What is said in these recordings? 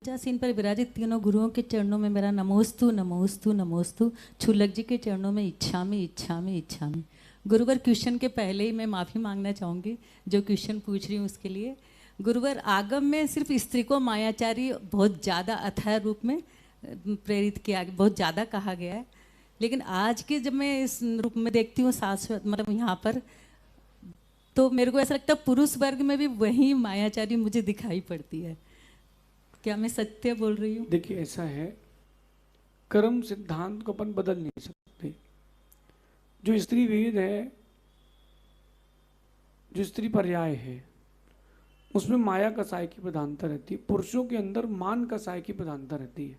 Scene पर विराजित तीनों गुरुओं के चरणों में मेरा नमोस्तु नमोस्तु नमोस्तु। छुलक जी के चरणों में इच्छामि इच्छामि इच्छामि। गुरुवर, क्वेश्चन के पहले ही मैं माफ़ी मांगना चाहूँगी जो क्वेश्चन पूछ रही हूँ उसके लिए। गुरुवर, आगम में सिर्फ स्त्री को मायाचारी बहुत ज़्यादा अथाह रूप में प्रेरित किया, बहुत ज़्यादा कहा गया है, लेकिन आज के जब मैं इस रूप में देखती हूँ शाश्वत मतलब यहाँ पर, तो मेरे को ऐसा लगता है पुरुष वर्ग में भी वही मायाचारी मुझे दिखाई पड़ती है। क्या मैं सत्य बोल रही हूँ? देखिए, ऐसा है, कर्म सिद्धांत को अपन बदल नहीं सकते। जो स्त्री वेद है, जो स्त्री पर्याय है, उसमें माया कसाय की प्रधानता रहती है। पुरुषों के अंदर मान कसाय की प्रधानता रहती है।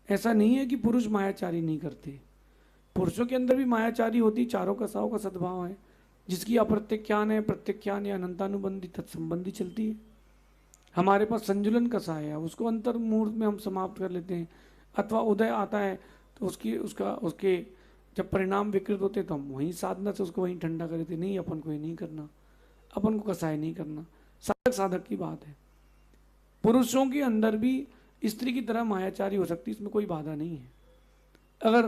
ऐसा नहीं है कि पुरुष मायाचारी नहीं करते, पुरुषों के अंदर भी मायाचारी होती, चारों कसाओं का सद्भाव है। जिसकी अप्रत्यख्यान है, प्रत्यख्यान या अनंतानुबंधी तत्संबंधी चलती है। हमारे पास संजुलन कसाय है, उसको अंतर मुहूर्त में हम समाप्त कर लेते हैं, अथवा उदय आता है तो उसके जब परिणाम विकृत होते तो हम वहीं साधना से उसको वहीं ठंडा कर देते। नहीं, अपन को ये नहीं करना, अपन को कसाय नहीं करना। साधक साधक की बात है। पुरुषों के अंदर भी स्त्री की तरह मायाचारी हो सकती है, इसमें कोई बाधा नहीं है। अगर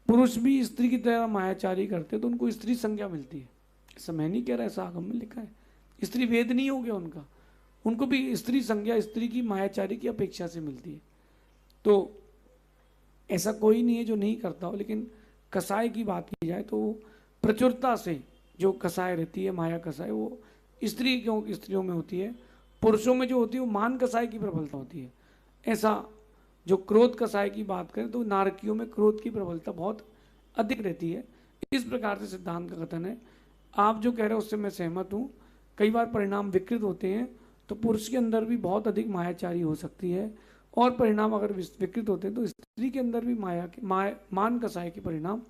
पुरुष भी स्त्री की तरह मायाचारी करते तो उनको स्त्री संज्ञा मिलती है। ऐसा मैं नहीं कह रहा, ऐसा आगम में लिखा है। स्त्री वेद नहीं हो गया उनका, उनको भी स्त्री संज्ञा स्त्री की मायाचारी की अपेक्षा से मिलती है। तो ऐसा कोई नहीं है जो नहीं करता हो। लेकिन कसाय की बात की जाए तो प्रचुरता से जो कसाय रहती है, माया कसाय, वो स्त्रियों में होती है। पुरुषों में जो होती है वो मान कसाय की प्रबलता होती है। ऐसा जो क्रोध कसाय की बात करें तो नारकियों में क्रोध की प्रबलता बहुत अधिक रहती है। इस प्रकार से सिद्धांत का कथन है। आप जो कह रहे हो उससे मैं सहमत हूँ। कई बार परिणाम विकृत होते हैं तो पुरुष के अंदर भी बहुत अधिक मायाचारी हो सकती है, और परिणाम अगर विकृत होते हैं तो स्त्री के अंदर भी मान कसाय के परिणाम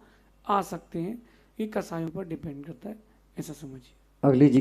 आ सकते हैं। ये कसायों पर डिपेंड करता है, ऐसा समझिए। अगली जी